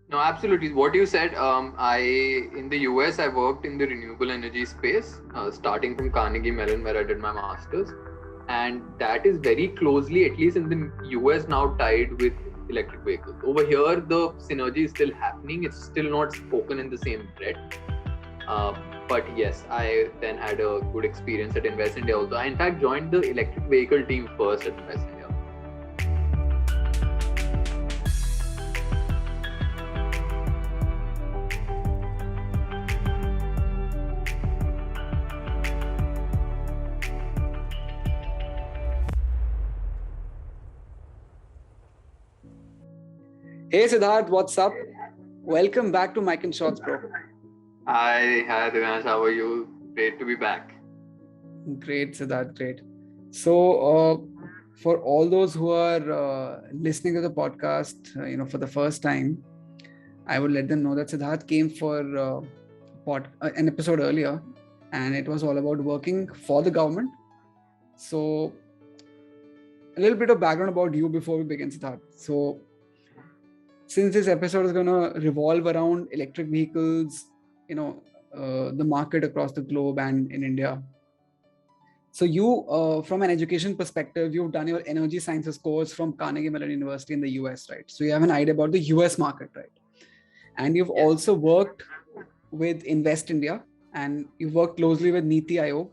No, absolutely. What you said, in the US, I worked in the renewable energy space, starting from Carnegie Mellon, where I did my masters, and that is very closely, at least in the US, now tied with electric vehicles. Over here, the synergy is still happening. It's still not spoken in the same breath. Uh, but yes, I then had a good experience at Invest India also. I in fact joined the electric vehicle team first at Invest India. Hey Siddharth, what's up? Welcome back to Mike and Shots, bro. Hi, Divyansh. How are you? Great to be back. Great, Siddharth, great. So, for all those who are listening to the podcast, for the first time, I would let them know that Siddharth came for an episode earlier, and it was all about working for the government. So, a little bit of background about you before we begin, Siddharth. So, since this episode is going to revolve around electric vehicles, the market across the globe and in India. So you, from an education perspective, you've done your energy sciences course from Carnegie Mellon University in the US, right? So you have an idea about the US market, right? And you've Yes. also worked with Invest India, and you've worked closely with Niti Aayog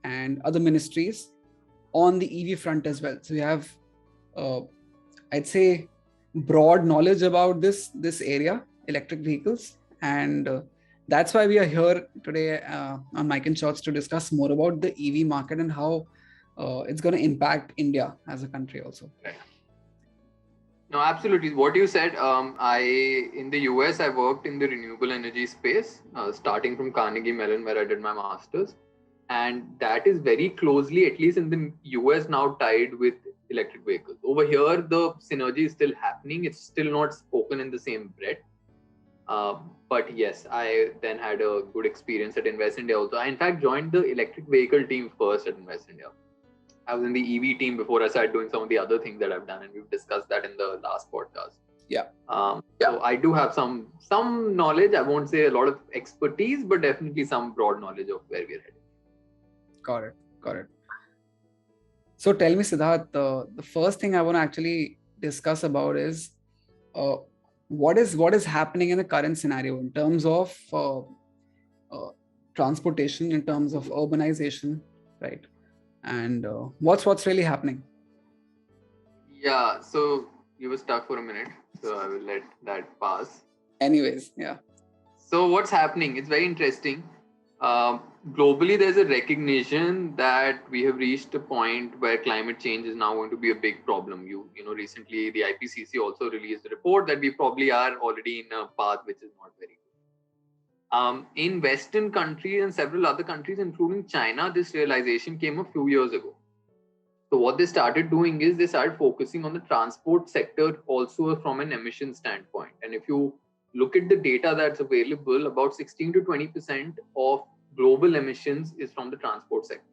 and other ministries on the EV front as well. So you have, I'd say, broad knowledge about this area, electric vehicles, and that's why we are here today on Mike and Shots to discuss more about the EV market and how it's going to impact India as a country also. Right. No, absolutely. What you said, I in the US, I worked in the renewable energy space, starting from Carnegie Mellon, where I did my masters, and that is very closely, at least in the US, now tied with electric vehicles. Over here, the synergy is still happening. It's still not spoken in the same breath. But yes, I then had a good experience at Invest India also. I in fact joined the electric vehicle team first at Invest India. I was in the EV team before I started doing some of the other things that I've done, and we've discussed that in the last podcast. Yeah. So I do have some knowledge. I won't say a lot of expertise, but definitely some broad knowledge of where we're headed. Got it. So tell me, Siddharth, the first thing I want to actually discuss about is uh, what is happening in the current scenario in terms of transportation, in terms of urbanization, right? And what's really happening? Yeah. So you were stuck for a minute, so I will let that pass. Anyways, yeah. So what's happening? It's very interesting. Globally, there's a recognition that we have reached a point where climate change is now going to be a big problem. Recently the IPCC also released a report that we probably are already in a path which is not very good. In Western countries and several other countries, including China, this realization came a few years ago. So what they started doing is they started focusing on the transport sector also from an emission standpoint. And if you look at the data that's available, about 16 to 20% of global emissions is from the transport sector.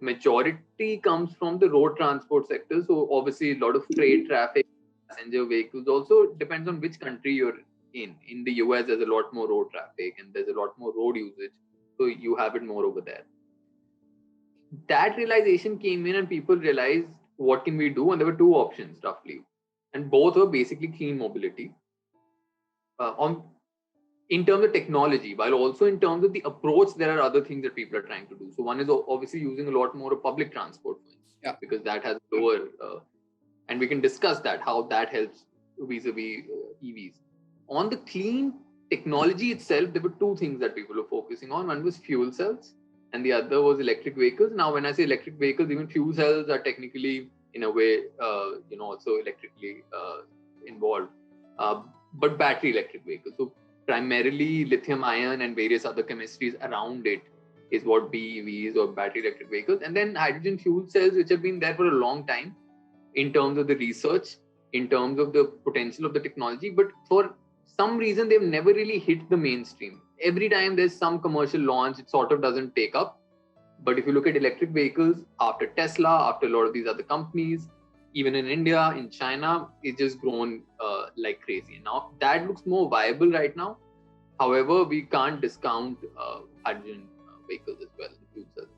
Majority comes from the road transport sector. So obviously a lot of freight traffic, passenger vehicles. Also depends on which country you're in. In the US, there's a lot more road traffic and there's a lot more road usage. So you have it more over there. That realization came in and people realized what can we do, and there were two options roughly, and both were basically clean mobility on in terms of technology, while also in terms of the approach there are other things that people are trying to do. So one is obviously using a lot more of public transport, Yeah. because that has lower and we can discuss that how that helps vis-a-vis EVs. On the clean technology itself, there were two things that people were focusing on. One was fuel cells and the other was electric vehicles. Now, when I say electric vehicles, even fuel cells are technically, in a way, also electrically involved, but battery electric vehicles. So primarily lithium ion and various other chemistries around it is what BEVs or battery electric vehicles. And then hydrogen fuel cells, which have been there for a long time in terms of the research, in terms of the potential of the technology. But for some reason, they've never really hit the mainstream. Every time there's some commercial launch, it sort of doesn't take up. But if you look at electric vehicles, after Tesla, after a lot of these other companies, even in India, in China, it's just grown like crazy. Now that looks more viable right now. However, we can't discount hydrogen vehicles as well. Fuel cells.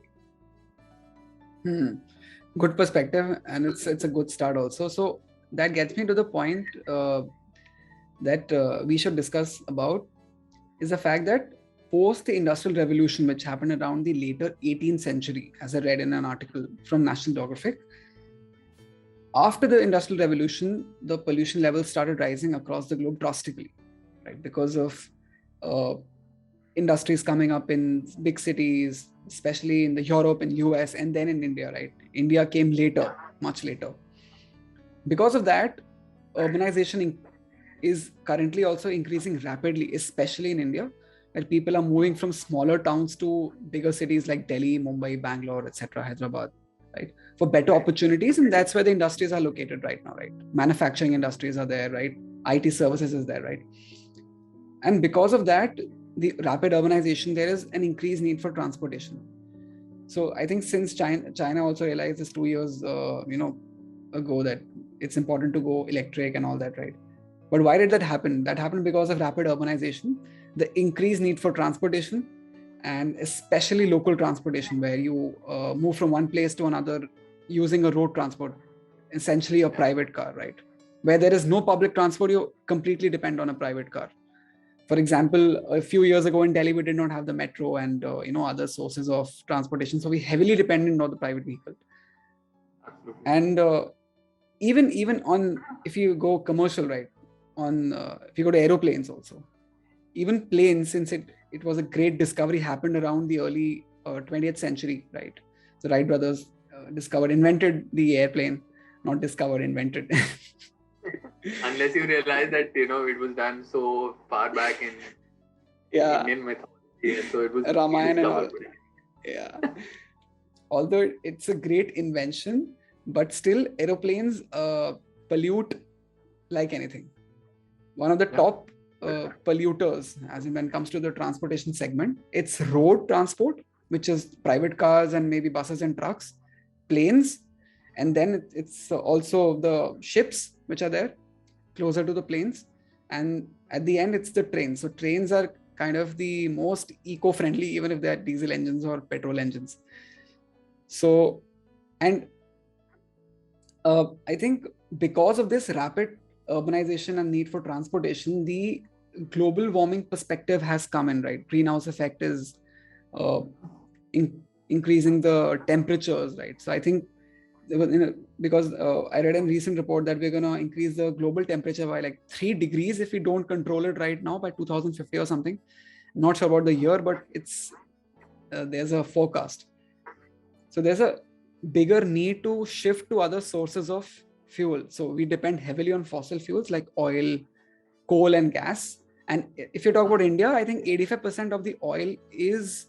Good perspective, and it's a good start also. So that gets me to the point that we should discuss about is the fact that post the Industrial Revolution, which happened around the later 18th century, as I read in an article from National Geographic, after the Industrial Revolution, the pollution levels started rising across the globe drastically, right? Because of industries coming up in big cities, especially in the Europe and US, and then in India, right? India came later, much later. Because of that, urbanization is currently also increasing rapidly, especially in India, where people are moving from smaller towns to bigger cities like Delhi, Mumbai, Bangalore, etc., Hyderabad, right? For better opportunities, and that's where the industries are located right now, right? Manufacturing industries are there, right? IT services is there, right? And because of that, the rapid urbanization, there is an increased need for transportation. So I think since China also realized this 2 years, ago, that it's important to go electric and all that, right? But why did that happen? That happened because of rapid urbanization, the increased need for transportation, and especially local transportation, where you move from one place to another using a road transport, essentially a private car, right? Where there is no public transport, you completely depend on a private car. For example, a few years ago in Delhi, we did not have the metro and other sources of transportation, so we heavily depended on the private vehicle. Absolutely. And even on, if you go commercial, right, on if you go to aeroplanes also, even planes, since it was a great discovery, happened around the early 20th century, right? The Wright brothers invented the airplane, not discovered, invented. Unless you realize that it was done so far back in Indian mythology, and so it was Ramayana and all. discovered. Yeah. Although it's a great invention, but still aeroplanes pollute like anything. One of the top polluters, as in when it comes to the transportation segment, it's road transport, which is private cars and maybe buses and trucks, planes, and then it's also the ships which are there closer to the planes, and at the end it's the trains. So trains are kind of the most eco-friendly, even if they are diesel engines or petrol engines. So, and I think because of this rapid urbanization and need for transportation, the global warming perspective has come in, right? Greenhouse effect is increasing the temperatures, right? So I think because I read a recent report that we're going to increase the global temperature by like 3 degrees if we don't control it right now by 2050 or something. Not sure about the year, but it's there's a forecast. So there's a bigger need to shift to other sources of fuel. So we depend heavily on fossil fuels like oil, coal, and gas. And if you talk about India, I think 85% of the oil is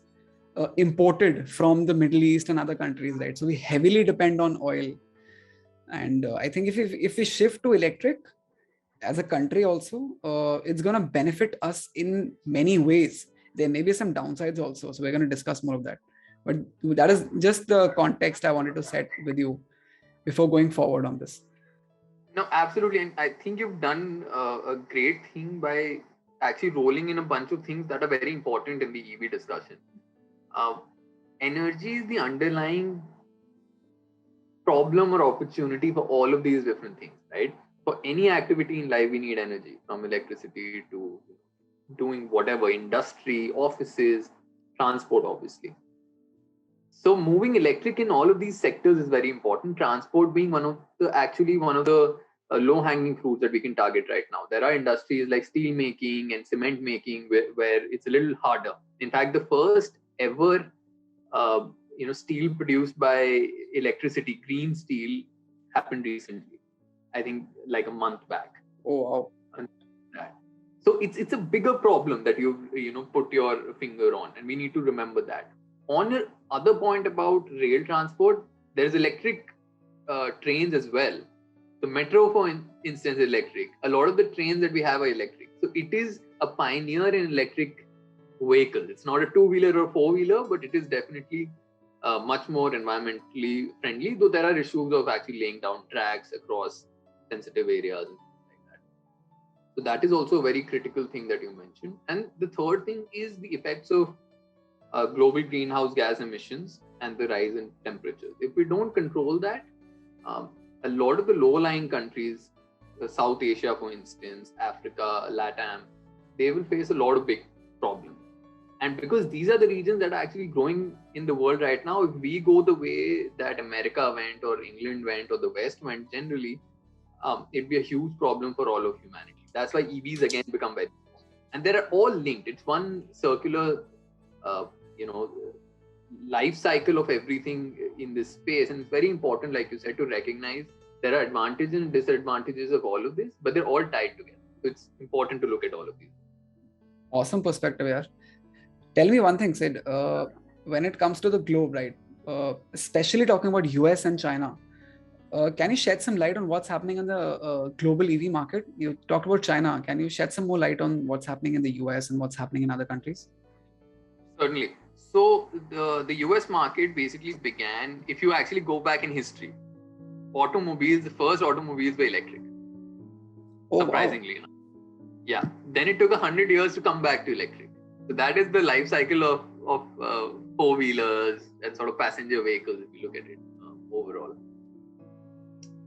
imported from the Middle East and other countries, right? So we heavily depend on oil. And I think if we shift to electric as a country also, it's going to benefit us in many ways. There may be some downsides also. So we're going to discuss more of that. But that is just the context I wanted to set with you before going forward on this. No, absolutely. And I think you've done a great thing by actually rolling in a bunch of things that are very important in the EV discussion. Energy is the underlying problem or opportunity for all of these different things, right? For any activity in life, we need energy, from electricity to doing whatever, industry, offices, transport, obviously. So moving electric in all of these sectors is very important. Transport being one of the low-hanging fruits that we can target right now. There are industries like steel making and cement making where it's a little harder. In fact, the first ever steel produced by electricity, green steel, happened recently. I think like a month back. Oh wow! So it's a bigger problem that you've put your finger on, and we need to remember that. On your other point about rail transport, there's electric trains as well. The metro, for instance, is electric. A lot of the trains that we have are electric. So it is a pioneer in electric vehicles. It's not a two-wheeler or four-wheeler, but it is definitely much more environmentally friendly, though there are issues of actually laying down tracks across sensitive areas and things like that. So that is also a very critical thing that you mentioned. And the third thing is the effects of global greenhouse gas emissions and the rise in temperatures. If we don't control that, a lot of the low-lying countries, South Asia, for instance, Africa, LATAM, they will face a lot of big problems. And because these are the regions that are actually growing in the world right now, if we go the way that America went or England went or the West went generally, it'd be a huge problem for all of humanity. That's why EVs again become very important. And they're all linked. It's one circular, you know, life cycle of everything in this space. And it's very important, like you said, to recognize there are advantages and disadvantages of all of this, but they're all tied together. So it's important to look at all of these. Awesome perspective, yeah. Tell me one thing, Sid. When it comes to the globe, right? Especially talking about US and China, can you shed some light on what's happening in the global EV market? You talked about China. Can you shed some more light on what's happening in the US and what's happening in other countries? Certainly. So the US market basically began, if you actually go back in history, the first automobiles were electric. Oh, surprisingly. Wow. Yeah. Then it took 100 years to come back to electric. So that is the life cycle of four-wheelers and sort of passenger vehicles, if you look at it overall.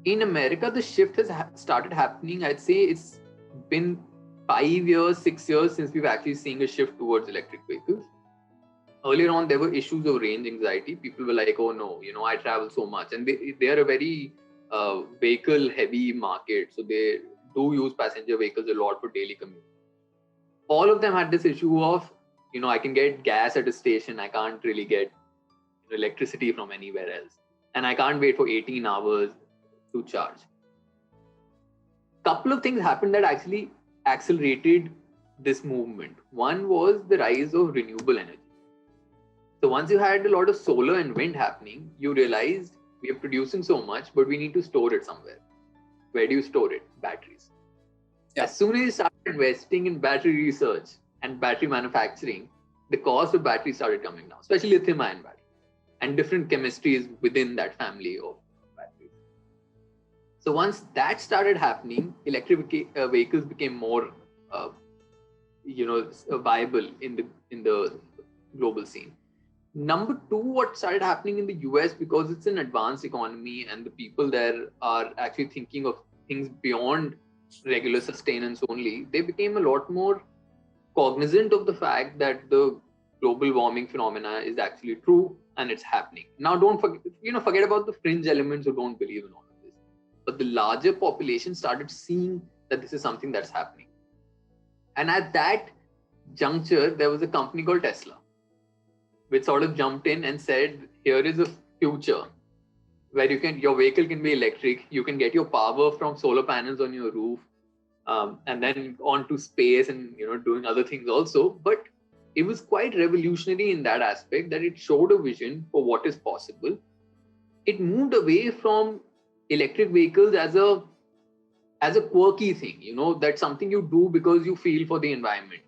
In America, the shift has started happening. I'd say it's been 5 years, 6 years since we've actually seen a shift towards electric vehicles. Earlier on, there were issues of range anxiety. People were like, oh no, I travel so much. And they are a very vehicle-heavy market. So they do use passenger vehicles a lot for daily commute. All of them had this issue of, I can get gas at a station. I can't really get electricity from anywhere else. And I can't wait for 18 hours to charge. Couple of things happened that actually accelerated this movement. One was the rise of renewable energy. So once you had a lot of solar and wind happening, you realized we are producing so much, but we need to store it somewhere. Where do you store it? Batteries. Yeah. As soon as you started investing in battery research and battery manufacturing, the cost of batteries started coming down, especially lithium-ion batteries and different chemistries within that family of batteries. So once that started happening, electric vehicles became more, viable in the global scene. Number two, what started happening in the US, because it's an advanced economy and the people there are actually thinking of things beyond regular sustenance only, they became a lot more cognizant of the fact that the global warming phenomena is actually true and it's happening. Now, don't forget about the fringe elements who don't believe in all of this. But the larger population started seeing that this is something that's happening. And at that juncture, there was a company called Tesla, which sort of jumped in and said, here is a future where your vehicle can be electric, you can get your power from solar panels on your roof, and then on to space and doing other things also. But it was quite revolutionary in that aspect that it showed a vision for what is possible. It moved away from electric vehicles as a quirky thing, that's something you do because you feel for the environment.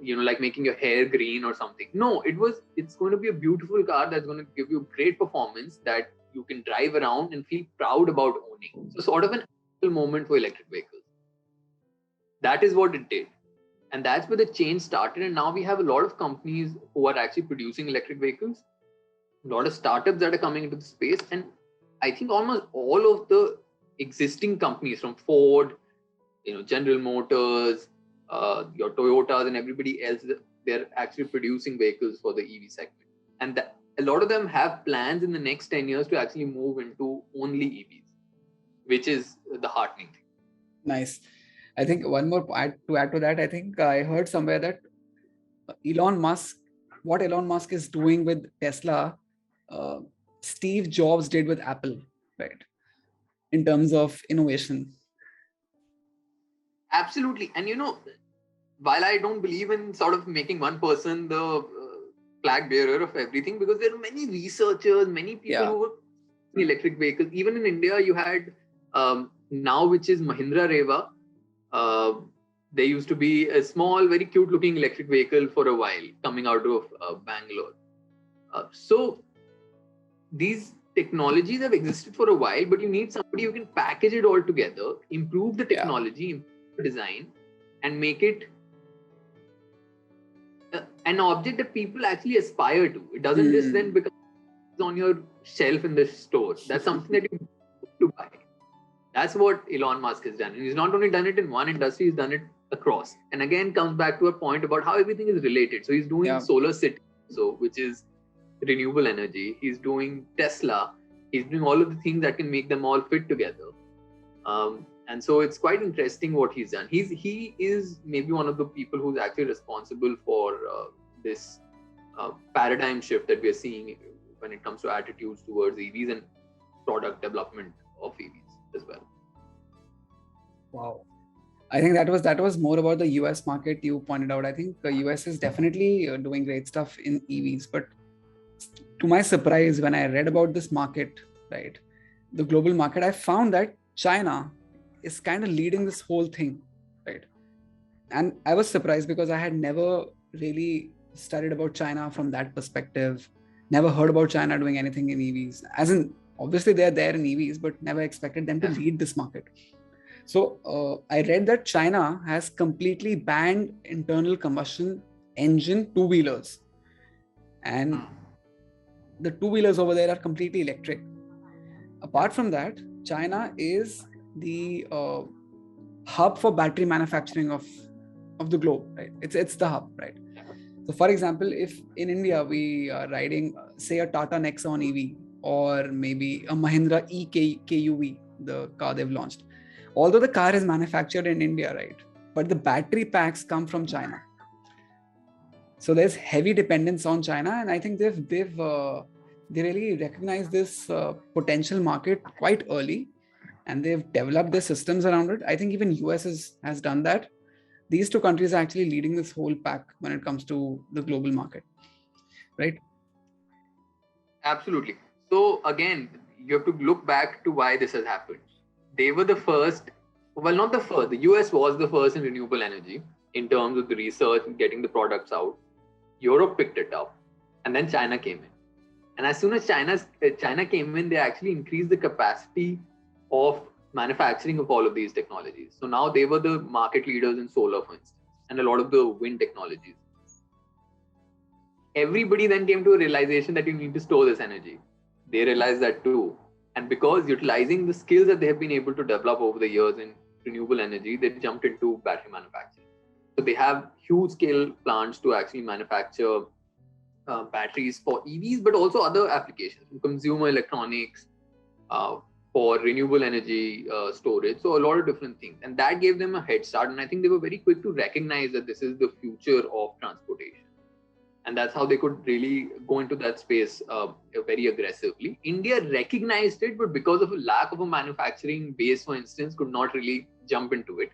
Like making your hair green or something. No, it's going to be a beautiful car that's going to give you great performance that you can drive around and feel proud about owning. So sort of an moment for electric vehicles. That is what it did. And that's where the change started. And now we have a lot of companies who are actually producing electric vehicles, a lot of startups that are coming into the space. And I think almost all of the existing companies from Ford, General Motors, your Toyotas and everybody else, they're actually producing vehicles for the EV segment. And a lot of them have plans in the next 10 years to actually move into only EVs, which is the heartening thing. Nice. I think one more to add to that, I think I heard somewhere that what Elon Musk is doing with Tesla, Steve Jobs did with Apple, right? In terms of innovation. Absolutely. And while I don't believe in sort of making one person the flag bearer of everything, because there are many researchers, many people who work in electric vehicles. Even in India, you had now, which is Mahindra Reva. There used to be a small, very cute looking electric vehicle for a while coming out of Bangalore. So these technologies have existed for a while, but you need somebody who can package it all together, improve the technology, improve the design, and make it an object that people actually aspire to. It doesn't just then become on your shelf in the store. That's something that you to buy. That's what Elon Musk has done. And he's not only done it in one industry, he's done it across. And again, comes back to a point about how everything is related. So he's doing Solar City, which is renewable energy. He's doing Tesla. He's doing all of the things that can make them all fit together. And so it's quite interesting what he's done. He is maybe one of the people who's actually responsible for this paradigm shift that we're seeing when it comes to attitudes towards EVs and product development of EVs as well. Wow. I think that was more about the US market you pointed out. I think the US is definitely doing great stuff in EVs, but to my surprise, when I read about this market, right, the global market, I found that China is kind of leading this whole thing, right? And I was surprised because I had never really studied about China from that perspective, never heard about China doing anything in EVs. As in, obviously they're there in EVs, but never expected them to lead this market. So I read that China has completely banned internal combustion engine two-wheelers. And the two-wheelers over there are completely electric. Apart from that, China is the hub for battery manufacturing of the globe, right? It's the hub, right? So for example, if in India we are riding, say, a Tata Nexon EV or maybe a Mahindra EKUV, the car they've launched, although the car is manufactured in India, right, but the battery packs come from China. So there's heavy dependence on China, and I think they really recognize this potential market quite early, and they've developed their systems around it. I think even US has done that. These two countries are actually leading this whole pack when it comes to the global market, right? Absolutely. So again, you have to look back to why this has happened. They were the first, well, not the first, the US was the first in renewable energy in terms of the research and getting the products out. Europe picked it up, and then China came in. And as soon as China came in, they actually increased the capacity of manufacturing of all of these technologies. So now they were the market leaders in solar, for instance, and a lot of the wind technologies. Everybody then came to a realization that you need to store this energy. They realized that too. And because utilizing the skills that they have been able to develop over the years in renewable energy, they jumped into battery manufacturing. So they have huge scale plants to actually manufacture batteries for EVs, but also other applications, consumer electronics, for renewable energy storage. So a lot of different things. And that gave them a head start. And I think they were very quick to recognize that this is the future of transportation. And that's how they could really go into that space very aggressively. India recognized it, but because of a lack of a manufacturing base, for instance, could not really jump into it.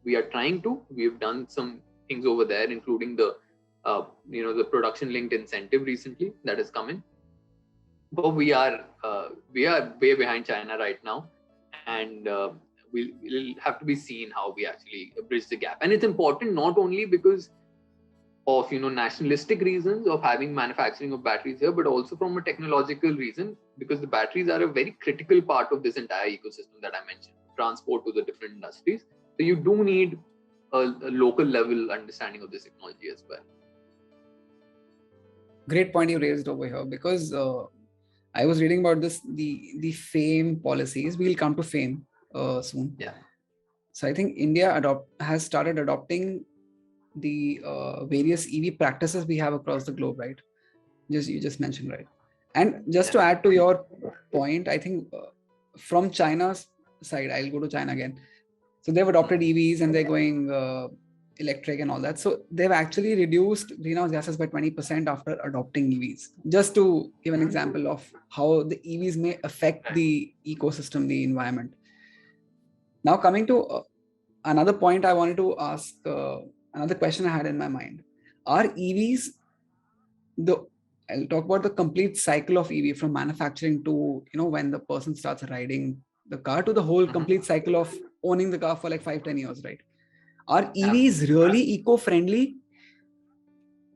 We are trying to. We've done some things over there, including the the production-linked incentive recently that has come in. But we are way behind China right now, and we'll have to be seen how we actually bridge the gap. And it's important not only because of nationalistic reasons of having manufacturing of batteries here, but also from a technological reason, because the batteries are a very critical part of this entire ecosystem that I mentioned, transport to the different industries. So you do need a local level understanding of this technology as well. Great point you raised over here, because I was reading about this, the FAME policies. We'll come to FAME soon. Yeah. So I think India has started adopting the various EV practices we have across the globe, right? You just mentioned, right? And just to add to your point, I think from China's side, I'll go to China again. So they've adopted EVs and they're going electric and all that. So they've actually reduced greenhouse gases by 20% after adopting EVs. Just to give an example of how the EVs may affect the ecosystem, the environment. Now coming to another point I wanted to ask, another question I had in my mind. Are EVs I'll talk about the complete cycle of EV, from manufacturing to, when the person starts riding the car, to the whole complete cycle of owning the car for like 5-10 years, right? Are EVs really eco-friendly?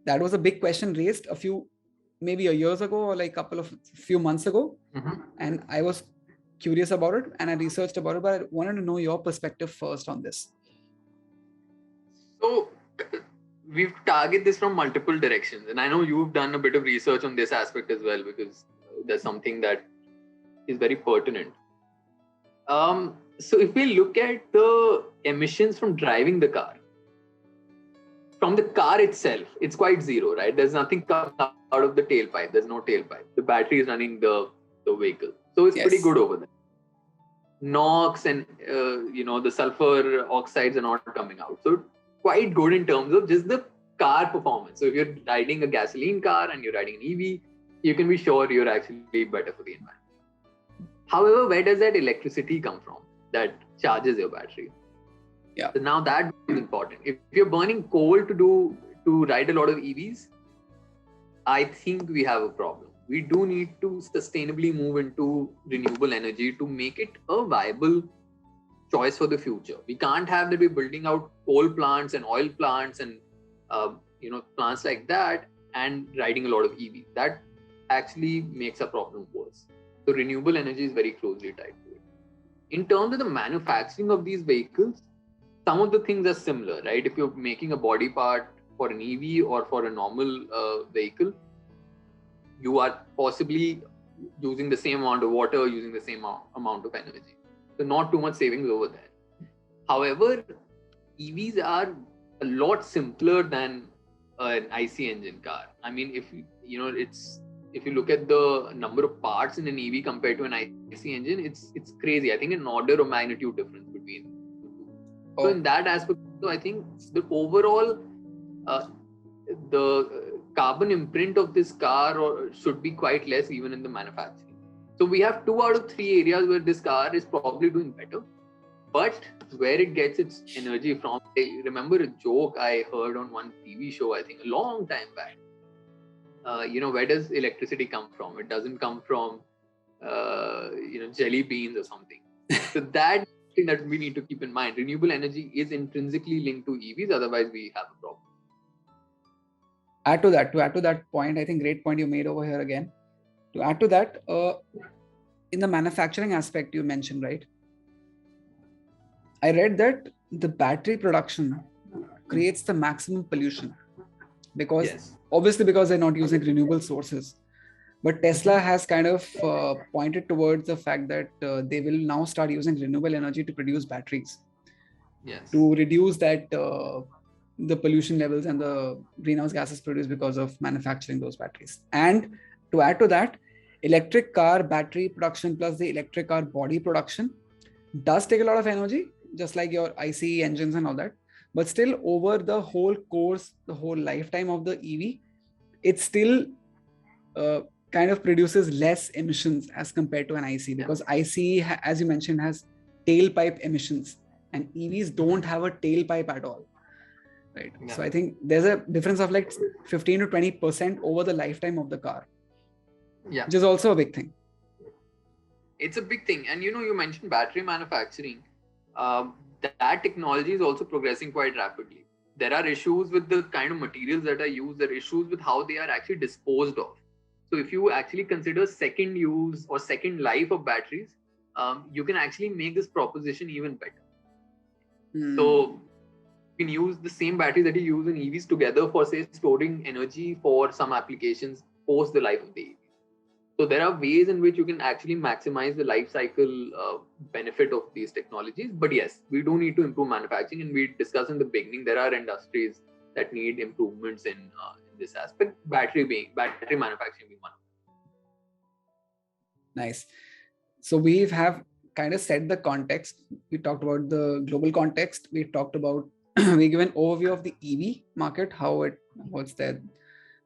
That was a big question raised a few maybe a years ago or like few months ago, and I was curious about it and I researched about it, but I wanted to know your perspective first on this. So we've targeted this from multiple directions, and I know you've done a bit of research on this aspect as well, because there's something that is very pertinent. So if we look at the emissions from driving the car, from the car itself, it's quite zero, right? There's nothing coming out of the tailpipe. There's no tailpipe. The battery is running the vehicle, so it's pretty good over there. NOx and the sulfur oxides are not coming out, so quite good in terms of just the car performance. So if you're riding a gasoline car and you're riding an EV, you can be sure you're actually better for the environment. However, where does that electricity come from that charges your battery? Yeah. So now that is important. If you're burning coal to ride a lot of EVs, I think we have a problem. We do need to sustainably move into renewable energy to make it a viable choice for the future. We can't have that we're building out coal plants and oil plants and plants like that and riding a lot of EVs. That actually makes our problem worse. So renewable energy is very closely tied to it. In terms of the manufacturing of these vehicles, some of the things are similar, right? If you're making a body part for an EV or for a normal vehicle, you are possibly using the same amount of water, using the same amount of energy. So not too much savings over there. However, EVs are a lot simpler than an IC engine car. I mean, if you look at the number of parts in an EV compared to an IC engine, it's crazy. I think an order of magnitude difference between the two. So in that aspect, so I think the overall the carbon imprint of this car should be quite less even in the manufacturing. So we have 2 out of 3 areas where this car is probably doing better, but where it gets its energy from, I remember a joke I heard on one TV show, I think a long time back. Where does electricity come from? It doesn't come from jelly beans or something. So that thing that we need to keep in mind. Renewable energy is intrinsically linked to EVs, otherwise we have a problem. To add to that point, I think great point you made over here again. To add to that, in the manufacturing aspect you mentioned, right? I read that the battery production creates the maximum pollution because they're not using renewable sources. But Tesla has kind of pointed towards the fact that they will now start using renewable energy to produce batteries. Yes. To reduce that the pollution levels and the greenhouse gases produced because of manufacturing those batteries. And to add to that, electric car battery production plus the electric car body production does take a lot of energy, just like your ICE engines and all that. But still, over the whole course, the whole lifetime of the EV, it still kind of produces less emissions as compared to an ICE, because ICE, as you mentioned, has tailpipe emissions and EVs don't have a tailpipe at all. Right. Yeah. So I think there's a difference of like 15 to 20% over the lifetime of the car. Yeah. Which is also a big thing. It's a big thing. And you mentioned battery manufacturing. That technology is also progressing quite rapidly. There are issues with the kind of materials that are used. There are issues with how they are actually disposed of. So if you actually consider second use or second life of batteries, you can actually make this proposition even better. So you can use the same battery that you use in EVs together for, say, storing energy for some applications post the life of the EV. So there are ways in which you can actually maximize the life cycle benefit of these technologies. But yes, we do need to improve manufacturing, and we discussed in the beginning, there are industries that need improvements in this aspect, battery manufacturing being one. Nice. So we have kind of set the context. We talked about the global context. We talked about, we give an overview of the EV market, what's their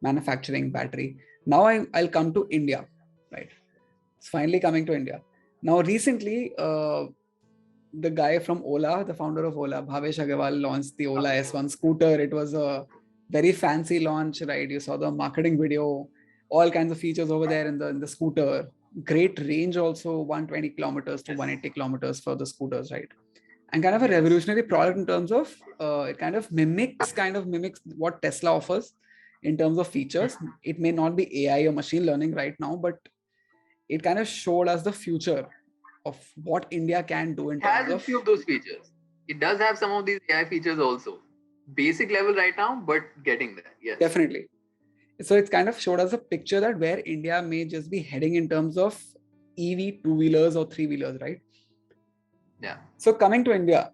manufacturing battery. Now I'll come to India, right? It's finally coming to India. Now recently, the guy from Ola, the founder of Ola, Bhavesh Agarwal, launched the Ola S1 scooter. It was a very fancy launch, right? You saw the marketing video, all kinds of features over there in the scooter. Great range also, 120 kilometers to 180 kilometers for the scooters, right? And kind of a revolutionary product in terms of it kind of mimics what Tesla offers in terms of features. It may not be AI or machine learning right now, but it kind of showed us the future of what India can do in It has terms a of. few of those features. It does have some of these AI features also. Basic level right now, but getting there. Yes. Definitely. So it's kind of showed us a picture that where India may just be heading in terms of EV two-wheelers or three-wheelers, right? Yeah. So coming to India,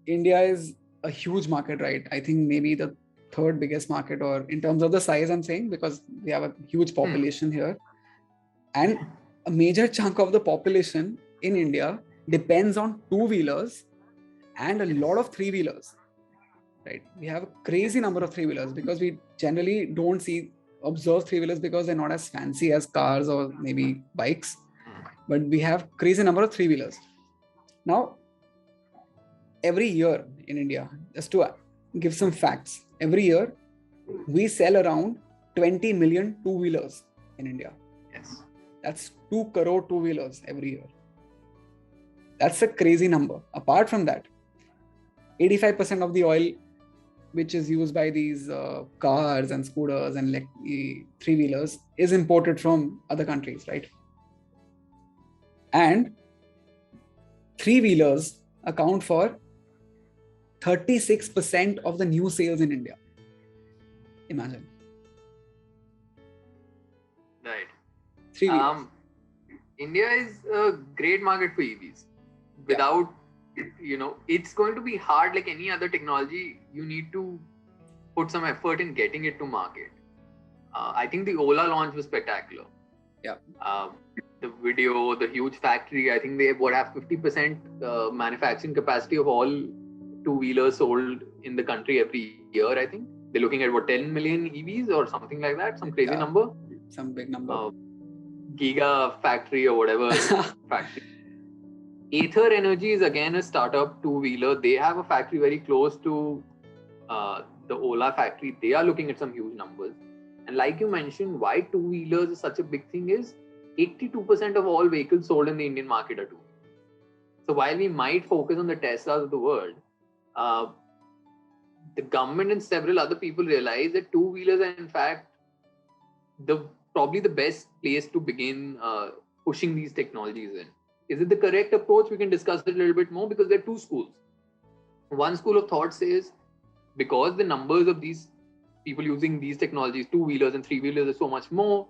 India is a huge market, right? I think maybe the third biggest market, or in terms of the size, I'm saying, because we have a huge population here. And a major chunk of the population in India depends on two-wheelers and a lot of three-wheelers, right? We have a crazy number of three-wheelers because we generally don't observe three-wheelers because they're not as fancy as cars or maybe bikes. But we have crazy number of three-wheelers. Now, every year in India, just to give some facts, every year we sell around 20 million two-wheelers in India. Yes. That's 2 crore two-wheelers every year. That's a crazy number. Apart from that, 85% of the oil which is used by these cars and scooters and three-wheelers is imported from other countries, right? And three-wheelers account for 36% of the new sales in India. Imagine. Right. Three-wheelers. India is a great market for EVs. Without, it's going to be hard like any other technology. You need to put some effort in getting it to market. I think the Ola launch was spectacular. Yeah. The video, the huge factory, I think they have 50% manufacturing capacity of all two-wheelers sold in the country every year, I think. They're looking at 10 million EVs or something like that, some crazy number. Some big number. Giga factory or whatever factory. Ather Energy is again a startup two-wheeler. They have a factory very close to the Ola factory. They are looking at some huge numbers. And like you mentioned, why two-wheelers is such a big thing is 82% of all vehicles sold in the Indian market are two-wheelers. So while we might focus on the Teslas of the world, the government and several other people realize that two-wheelers are in fact probably the best place to begin pushing these technologies in. Is it the correct approach? We can discuss it a little bit more because there are two schools. One school of thought says because the numbers of these people using these technologies, two-wheelers and three-wheelers, are so much more,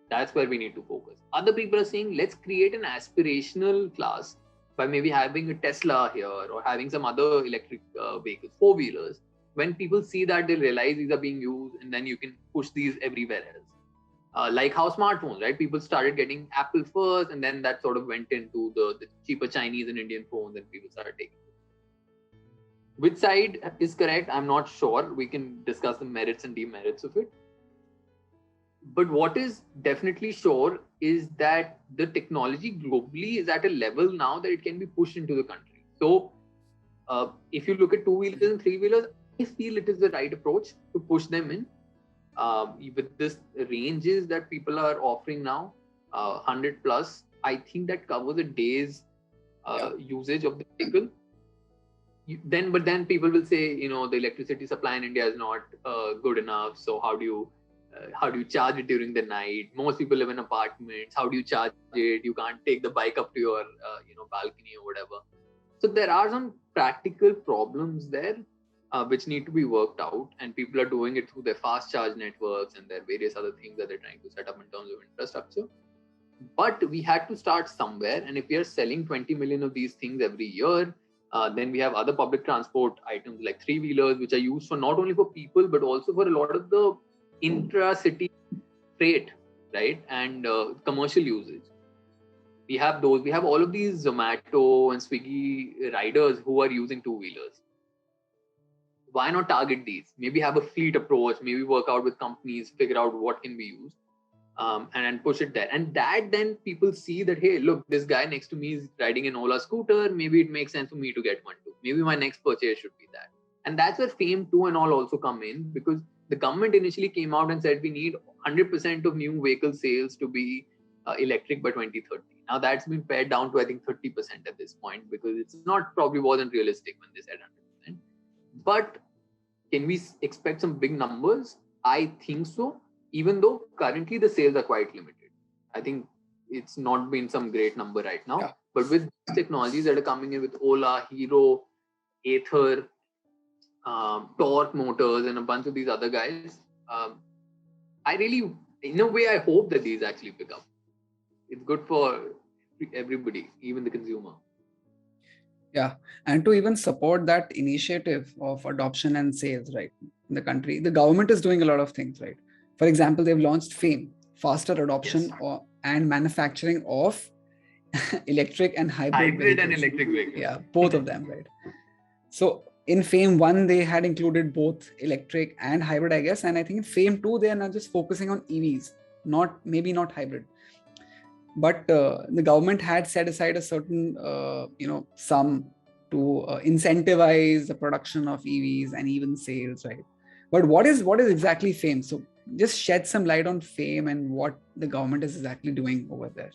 that's where we need to focus. Other people are saying let's create an aspirational class by maybe having a Tesla here or having some other electric vehicles, four-wheelers. When people see that, they'll realize these are being used, and then you can push these everywhere else. Like how smartphones, right? People started getting Apple first, and then that sort of went into the cheaper Chinese and Indian phones, and people started taking it. Which side is correct? I'm not sure. We can discuss the merits and demerits of it. But what is definitely sure is that the technology globally is at a level now that it can be pushed into the country. So if you look at two-wheelers and three-wheelers, I feel it is the right approach to push them in. With this ranges that people are offering now, 100 plus, I think that covers a day's usage of the vehicle. But then people will say, the electricity supply in India is not good enough. So how do you charge it during the night? Most people live in apartments. How do you charge it? You can't take the bike up to your balcony or whatever. So there are some practical problems there which need to be worked out, and people are doing it through their fast charge networks and their various other things that they're trying to set up in terms of infrastructure. But we had to start somewhere, and if we are selling 20 million of these things every year, then we have other public transport items like three-wheelers, which are used for not only for people but also for a lot of the intra-city freight, right, and commercial usage. We have those. We have all of these Zomato and Swiggy riders who are using two-wheelers. Why not target these? Maybe have a fleet approach, maybe work out with companies, figure out what can be used, and push it there. And that then people see that, hey, look, this guy next to me is riding an Ola scooter. Maybe it makes sense for me to get one too. Maybe my next purchase should be that. And that's where FAME 2 and all also come in, because the government initially came out and said we need 100% of new vehicle sales to be electric by 2030. Now that's been pared down to, I think, 30% at this point, because it's not probably wasn't realistic when they said 100%. But can we expect some big numbers? I think so, even though currently the sales are quite limited. I think it's not been some great number right now. Yeah. But with technologies that are coming in with Ola, Hero, Ather, Torque Motors, and a bunch of these other guys, I really, in a way, I hope that these actually pick up. It's good for everybody, even the consumer. Yeah, and to even support that initiative of adoption and sales, right, in the country, the government is doing a lot of things, right? For example, they've launched FAME, faster adoption and manufacturing of electric and hybrid vehicles. And electric vehicles. Yeah, both of them, right? So in FAME 1, they had included both electric and hybrid, I guess. And I think in FAME 2, they are now just focusing on EVs, maybe not hybrid. But the government had set aside a certain, sum to incentivize the production of EVs and even sales, right? But what is exactly FAME? So just shed some light on FAME and what the government is exactly doing over there.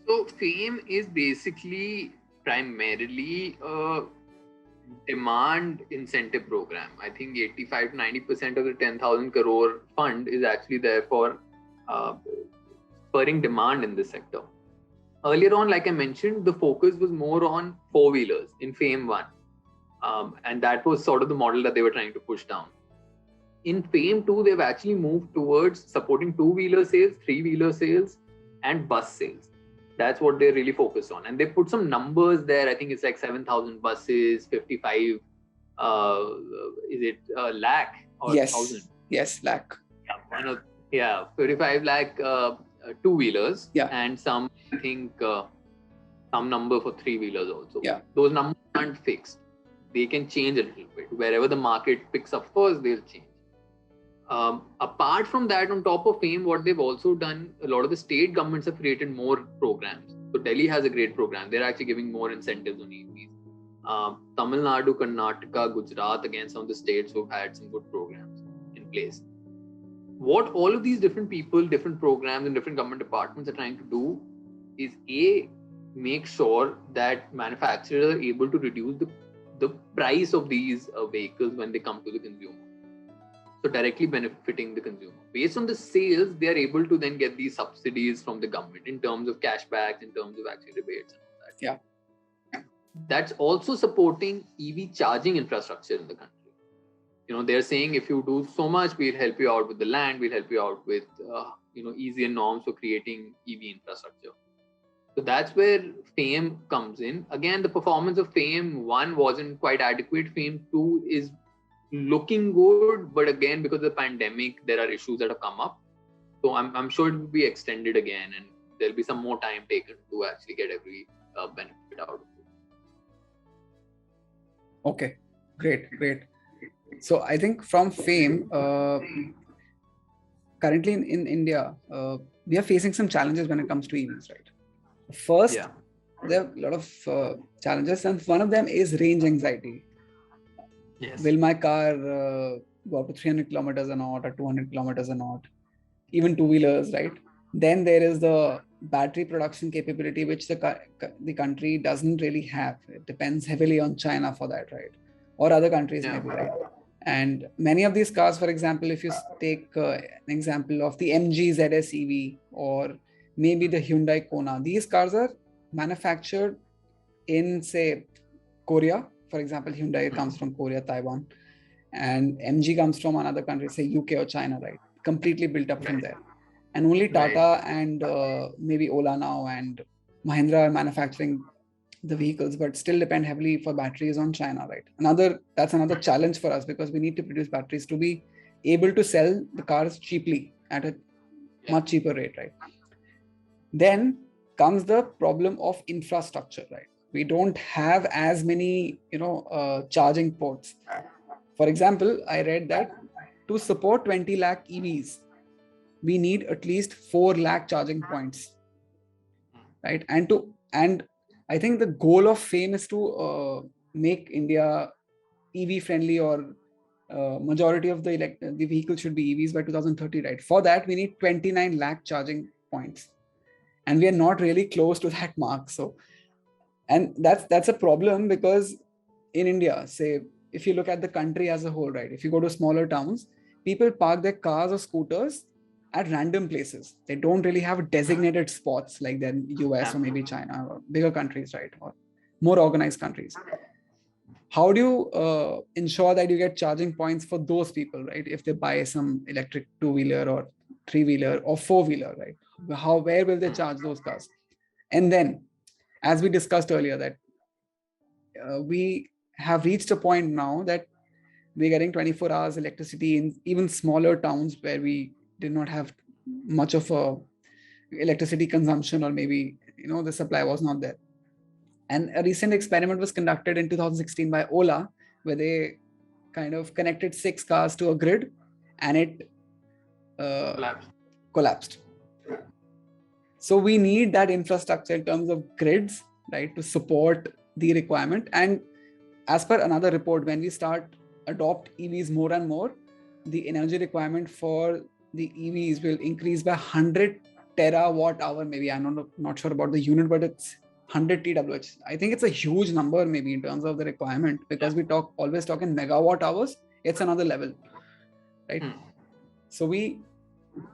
So FAME is basically primarily a demand incentive program. I think 85 to 90% of the 10,000 crore fund is actually there for spurring demand in this sector. Earlier on, like I mentioned, the focus was more on four-wheelers in FAME 1. And that was sort of the model that they were trying to push down. In FAME 2, they've actually moved towards supporting two-wheeler sales, three-wheeler sales, and bus sales. That's what they're really focused on. And they put some numbers there. I think it's like 7,000 buses, 55, lakh or 1,000? Yes, lakh. Yeah, 35 lakh two-wheelers, yeah, and some, I think, some number for three-wheelers also. Yeah. Those numbers aren't fixed. They can change a little bit. Wherever the market picks up first, they'll change. Apart from that, on top of FAME, what they've also done, a lot of the state governments have created more programs. So Delhi has a great program. They're actually giving more incentives on EVs. Tamil Nadu, Karnataka, Gujarat, again, some of the states who've had some good programs in place. What all of these different people, different programs, and different government departments are trying to do is make sure that manufacturers are able to reduce the price of these vehicles when they come to the consumer. So directly benefiting the consumer. Based on the sales, they are able to then get these subsidies from the government in terms of cashbacks, in terms of actually rebates and all that. Yeah. That's also supporting EV charging infrastructure in the country. They're saying if you do so much, we'll help you out with the land, we'll help you out with, easier norms for creating EV infrastructure. So that's where FAME comes in. Again, the performance of FAME 1 wasn't quite adequate. FAME 2 is looking good, but again, because of the pandemic, there are issues that have come up. So I'm sure it will be extended again, and there'll be some more time taken to actually get every benefit out of it. Okay, great. So I think from FAME, currently in India, we are facing some challenges when it comes to EVs, right? First, there are a lot of challenges, and one of them is range anxiety. Yes. Will my car go up to 300 kilometers an hour or 200 kilometers an hour? Even two-wheelers, right? Then there is the battery production capability, which the country doesn't really have. It depends heavily on China for that, right? Or other countries maybe, right? And many of these cars, for example, if you take an example of the MG ZS EV or maybe the Hyundai Kona, these cars are manufactured in, say, Korea. For example, Hyundai comes from Korea, Taiwan, and MG comes from another country, say UK or China, right? Completely built up from there. And only Tata and maybe Ola now and Mahindra are manufacturing the vehicles, but still depend heavily for batteries on China, right? That's another challenge for us, because we need to produce batteries to be able to sell the cars cheaply at a much cheaper rate, right? Then comes the problem of infrastructure, right? We don't have as many, charging ports. For example, I read that to support 20 lakh EVs, we need at least 4 lakh charging points, right? And I think the goal of FAME is to make India EV friendly, or majority of the vehicles should be EVs by 2030, right? For that, we need 29 lakh charging points, and we are not really close to that mark. So, and that's a problem, because in India, say, if you look at the country as a whole, right? If you go to smaller towns, people park their cars or scooters at random places. They don't really have designated spots like the US or maybe China or bigger countries, right? Or more organized countries. How do you ensure that you get charging points for those people, right? If they buy some electric two-wheeler or three-wheeler or four-wheeler, right? Where will they charge those cars? And then, as we discussed earlier, that we have reached a point now that we're getting 24 hours electricity in even smaller towns where we did not have much of a electricity consumption, or maybe the supply was not there. And a recent experiment was conducted in 2016 by Ola, where they kind of connected 6 cars to a grid, and it collapsed. So we need that infrastructure in terms of grids, right, to support the requirement. And as per another report, when we start adopt EVs more and more, the energy requirement for the EVs will increase by 100 terawatt hour. Maybe I'm not sure about the unit, but it's 100 TWh. I think it's a huge number, maybe in terms of the requirement, because we always talk in megawatt hours. It's another level, right? So we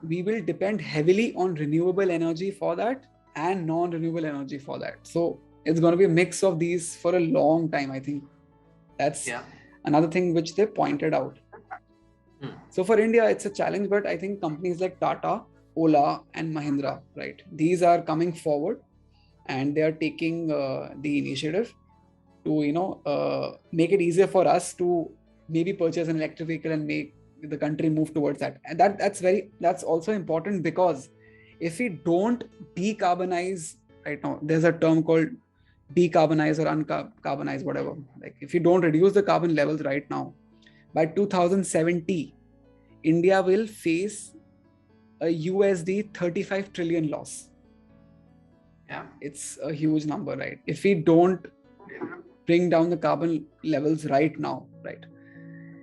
will depend heavily on renewable energy for that and non-renewable energy for that. So it's going to be a mix of these for a long time. I think that's another thing which they pointed out. So for India, it's a challenge, but I think companies like Tata, Ola, and Mahindra, right? These are coming forward, and they are taking the initiative to make it easier for us to maybe purchase an electric vehicle and make the country move towards that. And that's also important, because if we don't decarbonize right now, there's a term called decarbonize or uncarbonize, whatever. Like if you don't reduce the carbon levels right now, by 2070, India will face a USD 35 trillion loss. It's a huge number, right? If we don't bring down the carbon levels right now, right?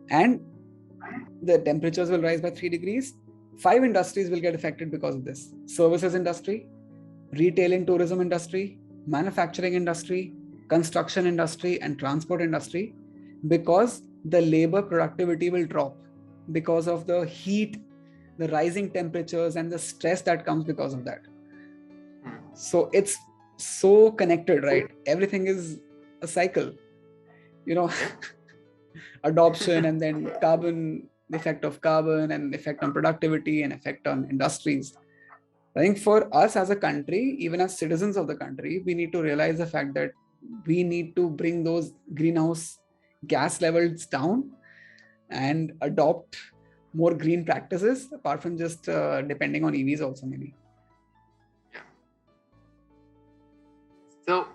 And the temperatures will rise by 3 degrees. 5 industries will get affected because of this: services industry, retail and tourism industry, manufacturing industry, construction industry, and transport industry, because the labor productivity will drop because of the heat, the rising temperatures, and the stress that comes because of that. So it's so connected, right? Everything is a cycle, adoption, and then carbon, the effect of carbon, and effect on productivity, and effect on industries. I think for us as a country, even as citizens of the country, we need to realize the fact that we need to bring those greenhouse gas levels down and adopt more green practices, apart from just depending on EVs also, maybe. So,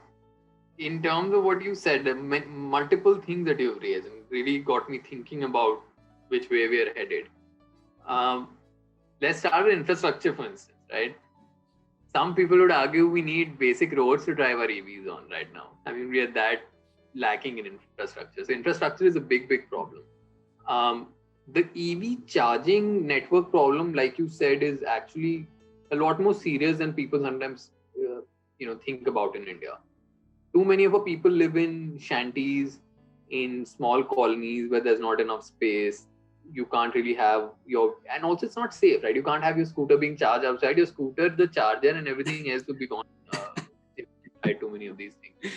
in terms of what you said, multiple things that you've raised really got me thinking about which way we are headed. Let's start with infrastructure, for instance, right? Some people would argue we need basic roads to drive our EVs on right now. I mean, we are that lacking in infrastructure. So infrastructure is a big problem. The EV charging network problem, like you said, is actually a lot more serious than people sometimes think about in India. Too many of our people live in shanties, in small colonies where there's not enough space. You can't really have and also it's not safe, right? You can't have your scooter being charged outside. Your scooter, the charger and everything else will be gone. Too many of these things.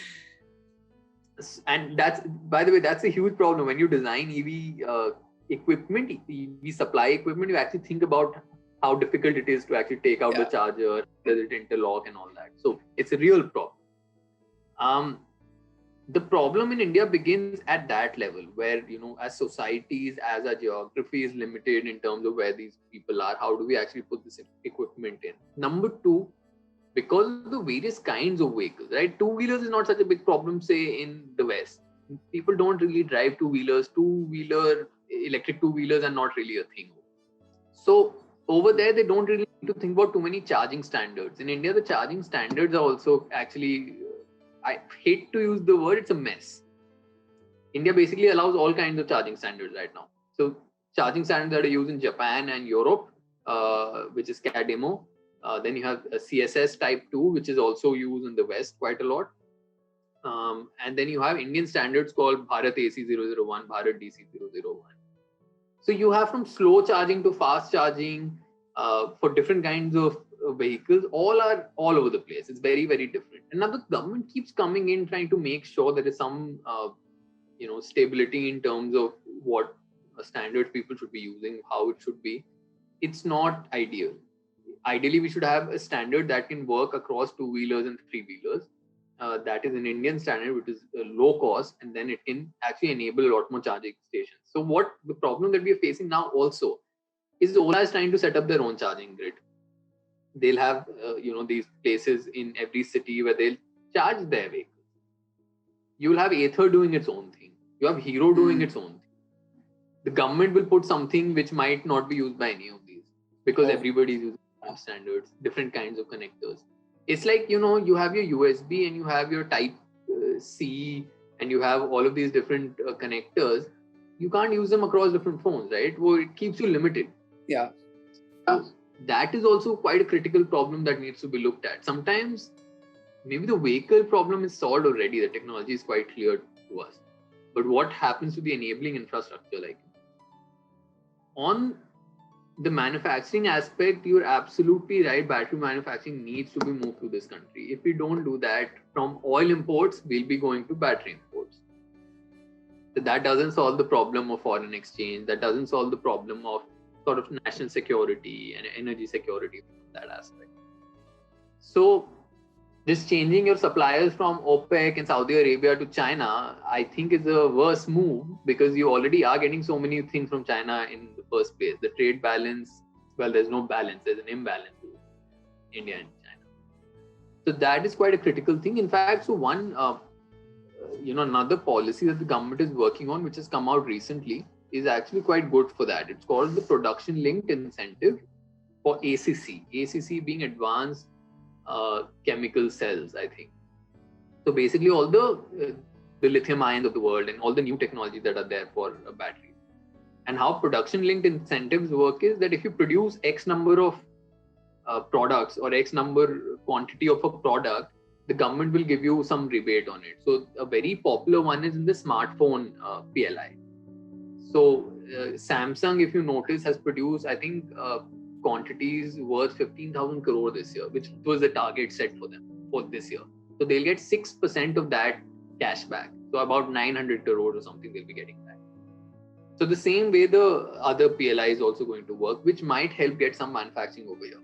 And that's, by the way, that's a huge problem. When you design EV equipment, EV supply equipment, you actually think about how difficult it is to actually take out the charger, does it interlock and all that. So it's a real problem. The problem in India begins at that level where, as societies, as our geography is limited in terms of where these people are, how do we actually put this equipment in? Number two, because of the various kinds of vehicles, right? Two-wheelers is not such a big problem, say, in the West. People don't really drive two-wheelers. Electric two-wheelers are not really a thing. So over there, they don't really need to think about too many charging standards. In India, the charging standards are also actually, I hate to use the word, it's a mess. India basically allows all kinds of charging standards right now. So charging standards that are used in Japan and Europe, which is CADEMO. Then you have a CSS type 2, which is also used in the West quite a lot. And then you have Indian standards called Bharat AC 001, Bharat DC 001. So you have from slow charging to fast charging for different kinds of vehicles, all are all over the place. It's very, very different. And now the government keeps coming in trying to make sure there is some stability in terms of what standards people should be using, how it should be. It's not ideal. Ideally, we should have a standard that can work across two-wheelers and three-wheelers. That is an Indian standard, which is low cost, and then it can actually enable a lot more charging stations. So what the problem that we are facing now also is Ola is trying to set up their own charging grid. They'll have these places in every city where they'll charge their vehicles. You'll have Ather doing its own thing. You have Hero doing its own thing. The government will put something which might not be used by any of these because everybody is using standards, different kinds of connectors. It's like, you have your USB and you have your Type C and you have all of these different connectors. You can't use them across different phones, right? Well, it keeps you limited. Yeah. That is also quite a critical problem that needs to be looked at. Sometimes maybe the vehicle problem is solved already. The technology is quite clear to us. But what happens to the enabling infrastructure? Like on the manufacturing aspect, you're absolutely right. Battery manufacturing needs to be moved to this country. If we don't do that, from oil imports, we'll be going to battery imports. So that doesn't solve the problem of foreign exchange. That doesn't solve the problem of sort of national security and energy security from that aspect. So just changing your suppliers from OPEC and Saudi Arabia to China, I think is a worse move because you already are getting so many things from China in the first place. The trade balance, well, there's no balance, there's an imbalance in India and China. So that is quite a critical thing. In fact, so one, another policy that the government is working on, which has come out recently, is actually quite good for that. It's called the Production Linked Incentive for ACC. ACC being Advanced Chemical Cells, I think. So basically all the lithium ions of the world and all the new technologies that are there for batteries. And how production linked incentives work is that if you produce X number of products or X number quantity of a product, the government will give you some rebate on it. So a very popular one is in the smartphone PLI. So Samsung, if you notice, has produced, I think, quantities worth 15,000 crore this year, which was the target set for them for this year. So they'll get 6% of that cash back. So about 900 crore or something they'll be getting back. So the same way the other PLI is also going to work, which might help get some manufacturing over here.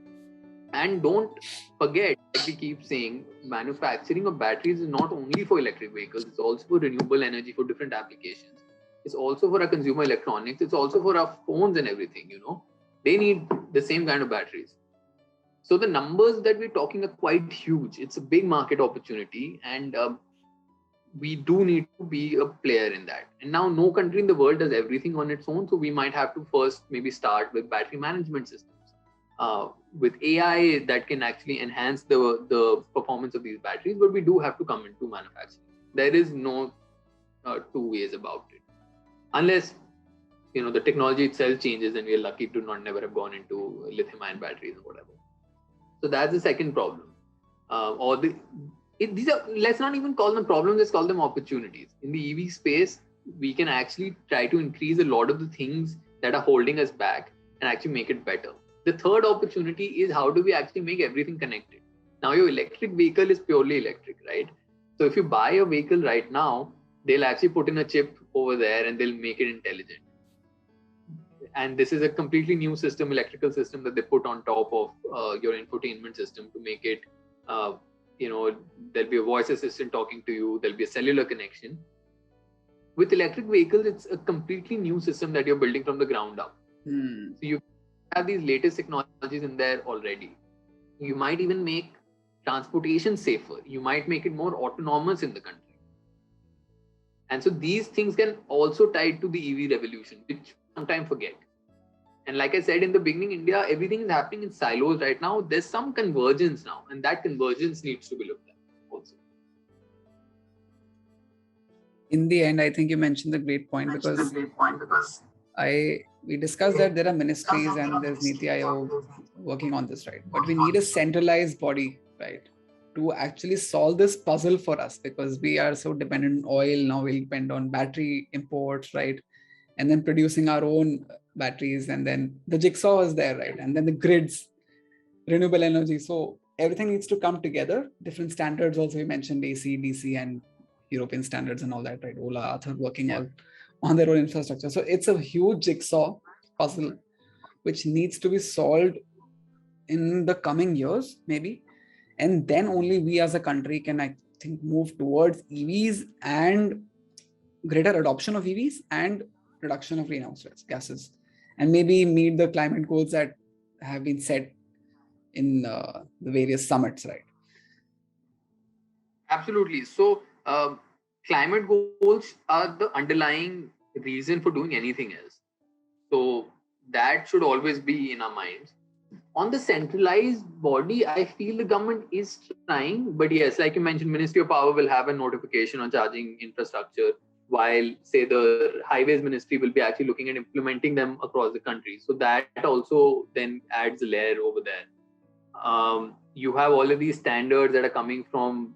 And don't forget, like we keep saying, manufacturing of batteries is not only for electric vehicles, it's also for renewable energy for different applications. It's also for our consumer electronics. It's also for our phones and everything, They need the same kind of batteries. So the numbers that we're talking are quite huge. It's a big market opportunity, and we do need to be a player in that. And now no country in the world does everything on its own. So we might have to first maybe start with battery management systems, with AI that can actually enhance the performance of these batteries. But we do have to come into manufacturing. There is no two ways about it. Unless the technology itself changes and we're lucky to never have gone into lithium ion batteries or whatever. So that's the second problem. These are, let's not even call them problems, let's call them opportunities. In the EV space, we can actually try to increase a lot of the things that are holding us back and actually make it better. The third opportunity is how do we actually make everything connected? Now your electric vehicle is purely electric, right? So if you buy a vehicle right now, they'll actually put in a chip over there and they'll make it intelligent. And this is a completely new system, electrical system that they put on top of your infotainment system to make it, there'll be a voice assistant talking to you, there'll be a cellular connection. With electric vehicles, it's a completely new system that you're building from the ground up. So you have these latest technologies in there already. You might even make transportation safer. You might make it more autonomous in the country. And so these things can also tie to the EV revolution, which sometimes forget. And like I said in the beginning, India, everything is happening in silos right now. There's some convergence now, and that convergence needs to be looked at also. In the end, I think you mentioned the great point because we discussed that there are ministries and there's Niti Aayog working on this, right? But we need a centralized body, right? to actually solve this puzzle for us, because we are so dependent on oil. Now we'll depend on battery imports, right? And then producing our own batteries, and then the jigsaw is there, right? And then the grids, renewable energy. So everything needs to come together. Different standards also, you mentioned AC, DC, and European standards and all that, right? Ola, Athar working on their own infrastructure. So it's a huge jigsaw puzzle which needs to be solved in the coming years, maybe. And then only we as a country can, I think, move towards EVs and greater adoption of EVs and reduction of greenhouse gases, and maybe meet the climate goals that have been set in the various summits, right? Absolutely. So, climate goals are the underlying reason for doing anything else. So, that should always be in our minds. On the centralized body, I feel the government is trying, but yes, like you mentioned, Ministry of Power will have a notification on charging infrastructure, while say the Highways Ministry will be actually looking at implementing them across the country. So that also then adds a layer over there. You have all of these standards that are coming from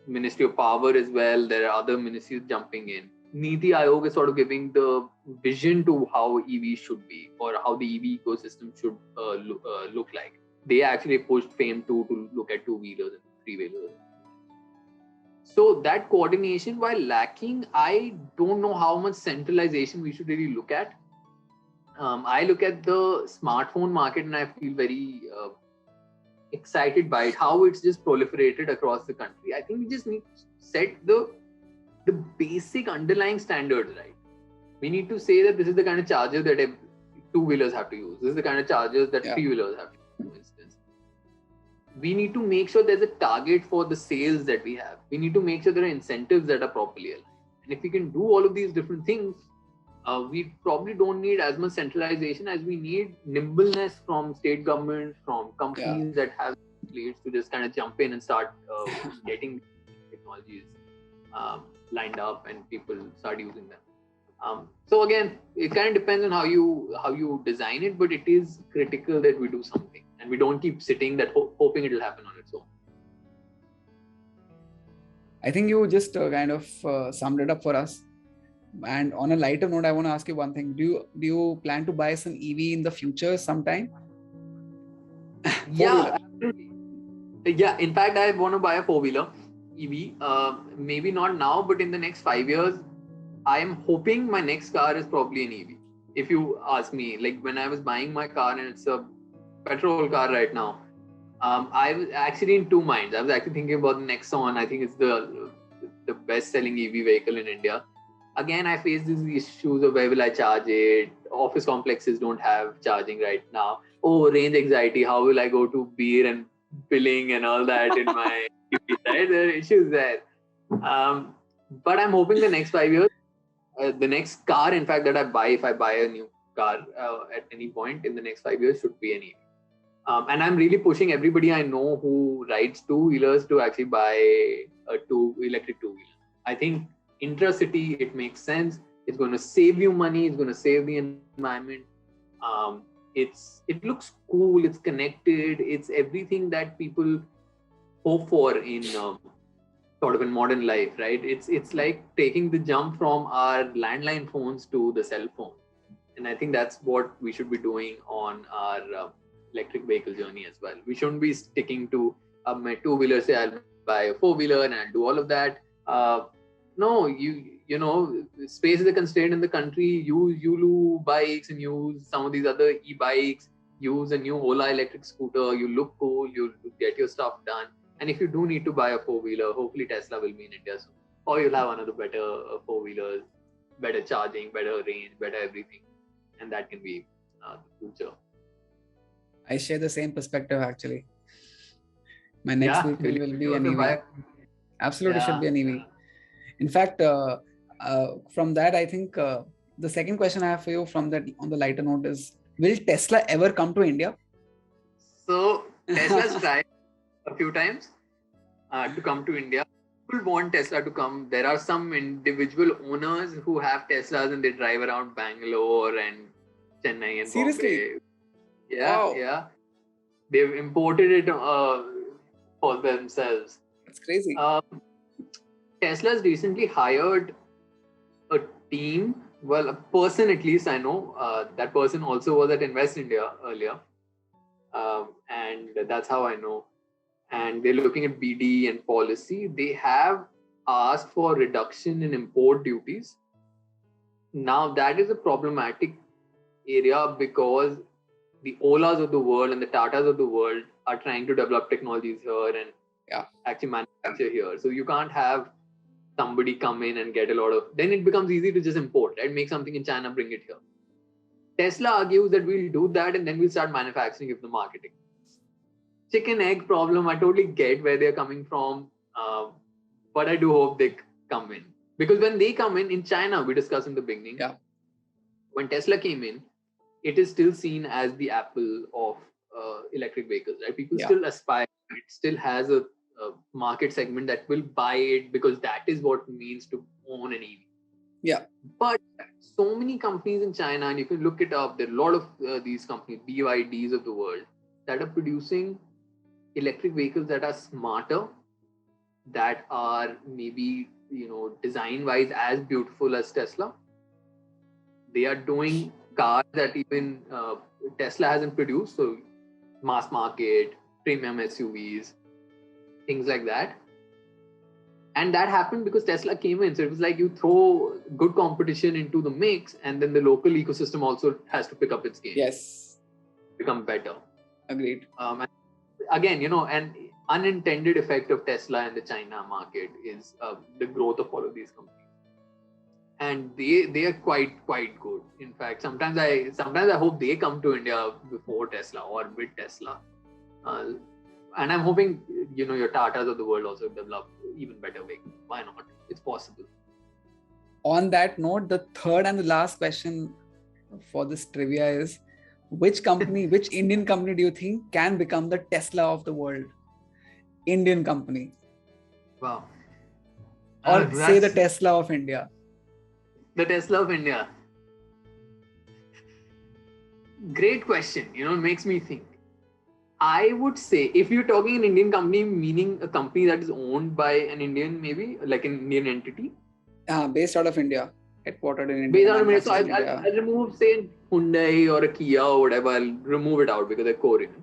Ministry of Power as well. There are other ministries jumping in. Niti Aayog is sort of giving the vision to how EV should be, or how the EV ecosystem should look like. They actually pushed FAME 2 to look at two-wheelers and three-wheelers. So that coordination, while lacking, I don't know how much centralization we should really look at. I look at the smartphone market and I feel very excited by it, how it's just proliferated across the country. I think we just need to set the basic underlying standards, right? We need to say that this is the kind of charger that two-wheelers have to use. This is the kind of chargers that three-wheelers have to use, for instance. We need to make sure there's a target for the sales that we have. We need to make sure there are incentives that are properly aligned. And if we can do all of these different things, we probably don't need as much centralization as we need nimbleness from state governments, from companies that have leads to just kind of jump in and start getting technologies lined up and people start using them. So again, it kind of depends on how you design it, but it is critical that we do something and we don't keep sitting that hoping it will happen on its own. I think you just kind of summed it up for us. And on a lighter note, I want to ask you one thing. Do you plan to buy some EV in the future sometime? Yeah. In fact, I want to buy a four-wheeler EV. Maybe not now, but in the next 5 years, I am hoping my next car is probably an EV. If you ask me, like when I was buying my car and it's a petrol car right now, I was actually in two minds. I was actually thinking about the Nexon. I think it's the best-selling EV vehicle in India. Again, I face these issues of where will I charge it? Office complexes don't have charging right now. Oh, range anxiety. How will I go to beer and billing and all that in my EV? Right? There are issues there. But I'm hoping the next 5 years, the next car, in fact, that I buy, if I buy a new car at any point in the next 5 years, should be an EV. And I'm really pushing everybody I know who rides two-wheelers to actually buy a electric two-wheeler. I think intra-city, it makes sense. It's going to save you money. It's going to save the environment. It looks cool. It's connected. It's everything that people hope for in sort of in modern life, right? It's like taking the jump from our landline phones to the cell phone. And I think that's what we should be doing on our electric vehicle journey as well. We shouldn't be sticking to my two-wheeler, say I'll buy a four-wheeler and I'll do all of that. No, you know, space is a constraint in the country. Use Yulu bikes and use some of these other e-bikes. Use a new Ola electric scooter. You look cool. You get your stuff done. And if you do need to buy a four-wheeler, hopefully Tesla will be in India soon. Or you'll have another better four-wheelers, better charging, better range, better everything. And that can be the future. I share the same perspective actually. My next vehicle will be an EV. Absolutely should be an EV. In fact, from that, I think the second question I have for you from that on the lighter note is, will Tesla ever come to India? So Tesla's tried a few times to come to India. People want Tesla to come. There are some individual owners who have Teslas and they drive around Bangalore and Chennai and Seriously? Bombay. Yeah, wow. Yeah. They've imported it for themselves. That's crazy. Tesla's recently hired a team, well, a person at least I know. That person also was at Invest India earlier, and that's how I know. And they're looking at BD and policy. They have asked for reduction in import duties. Now that is a problematic area because the Olas of the world and the Tatas of the world are trying to develop technologies here and actually manufacture here. So you can't have somebody come in and get a lot of, then it becomes easy to just import, right? Make something in China, bring it here. Tesla argues that we'll do that and then we'll start manufacturing if the marketing. Chicken egg problem, I totally get where they're coming from, but I do hope they come in. Because when they come in China, we discussed in the beginning, when Tesla came in, it is still seen as the Apple of electric vehicles, right? People still aspire, it still has a market segment that will buy it because that is what it means to own an EV. Yeah. But so many companies in China, and you can look it up, there are a lot of these companies, BYDs of the world, that are producing electric vehicles that are smarter, that are maybe, design wise as beautiful as Tesla. They are doing cars that even Tesla hasn't produced, so mass market, premium SUVs, things like that. And that happened because Tesla came in. So it was like you throw good competition into the mix, and then the local ecosystem also has to pick up its game. Yes. Become better. Agreed. And again, an unintended effect of Tesla in the China market is the growth of all of these companies. And they are quite good. In fact, sometimes I hope they come to India before Tesla or with Tesla. And I'm hoping, your Tatas of the world also develop even better vehicles. Why not? It's possible. On that note, the third and the last question for this trivia is, which Indian company do you think can become the Tesla of the world? Indian company. Wow. Or say the Tesla of India. The Tesla of India. Great question. It makes me think. I would say, if you're talking an Indian company, meaning a company that is owned by an Indian, maybe like an Indian entity. Based out of India, headquartered in India. Based out of India. So I'll remove, say, Hyundai or a Kia or whatever. I'll remove it out because they're Korean.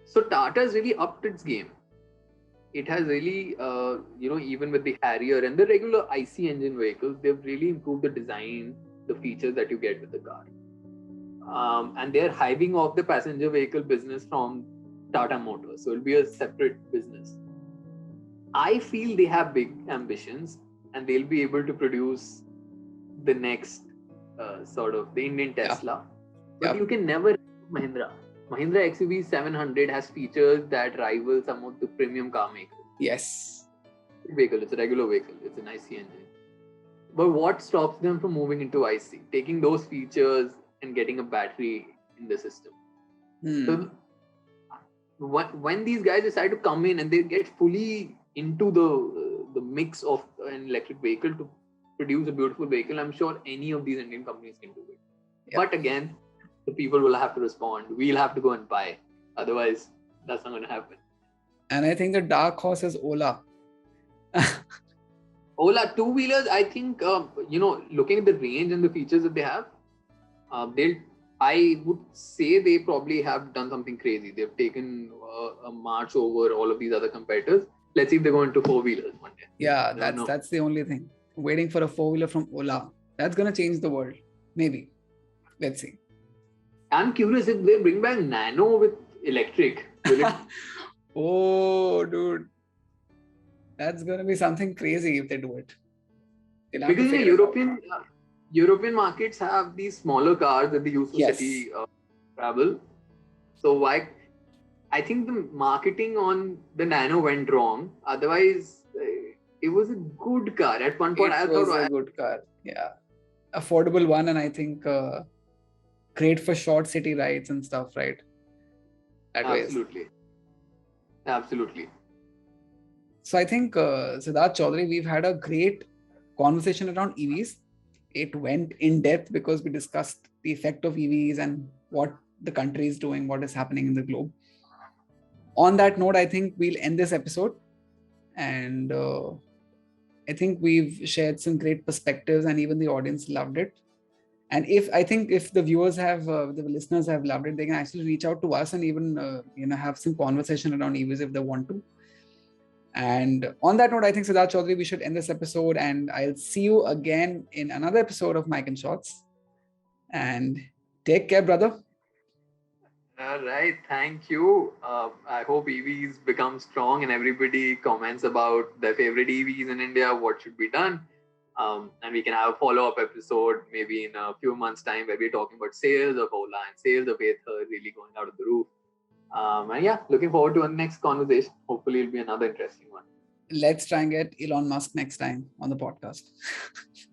So Tata's really upped its game. It has really, even with the Harrier and the regular IC engine vehicles, they've really improved the design, the features that you get with the car. And they're hiving off the passenger vehicle business from Tata Motors. So it'll be a separate business. I feel they have big ambitions and they'll be able to produce the next the Indian Tesla. But you can never Mahindra. Mahindra XUV 700 has features that rival some of the premium car makers. Yes. Vehicle, it's a regular vehicle. It's an IC engine. But what stops them from moving into IC? Taking those features and getting a battery in the system. So when these guys decide to come in and they get fully into the mix of an electric vehicle to produce a beautiful vehicle, I'm sure any of these Indian companies can do it. But again, the people will have to respond. We'll have to go and buy. Otherwise, that's not going to happen. And I think the dark horse is Ola. Ola two-wheelers, I think, looking at the range and the features that they have, I would say they probably have done something crazy. They've taken a march over all of these other competitors. Let's see if they go into four-wheelers one day. Yeah, that's the only thing. Waiting for a four-wheeler from Ola. That's going to change the world. Maybe. Let's see. I'm curious if they bring back Nano with electric. Will it? Oh, dude. That's going to be something crazy if they do it. Because European markets have these smaller cars that they use for city travel. So I think the marketing on the Nano went wrong. Otherwise, it was a good car. At one point, it was a good car. Yeah. Affordable one, and I think great for short city rides and stuff, right? Absolutely. So I think, Siddharth Chaudhary, we've had a great conversation around EVs. It went in depth because we discussed the effect of EVs and what the country is doing, what is happening in the globe. On that note, I think we'll end this episode. And I think we've shared some great perspectives, and even the audience loved it. And if the viewers the listeners have loved it, they can actually reach out to us and even have some conversation around EVs if they want to. And on that note, I think, Siddharth Chaudhary, we should end this episode, and I'll see you again in another episode of Mike and Shots. And take care, brother. All right, thank you. I hope EVs become strong and everybody comments about their favorite EVs in India, what should be done. And we can have a follow-up episode maybe in a few months' time where we're talking about sales of Ola and sales of Ather really going out of the roof. And yeah, looking forward to our next conversation. Hopefully it'll be another interesting one. Let's try and get Elon Musk next time on the podcast.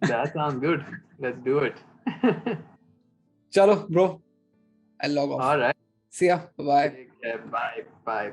That sounds good. Let's do it. Chalo, bro. I'll log off. All right. See ya. Bye-bye. Take care. Bye. Bye.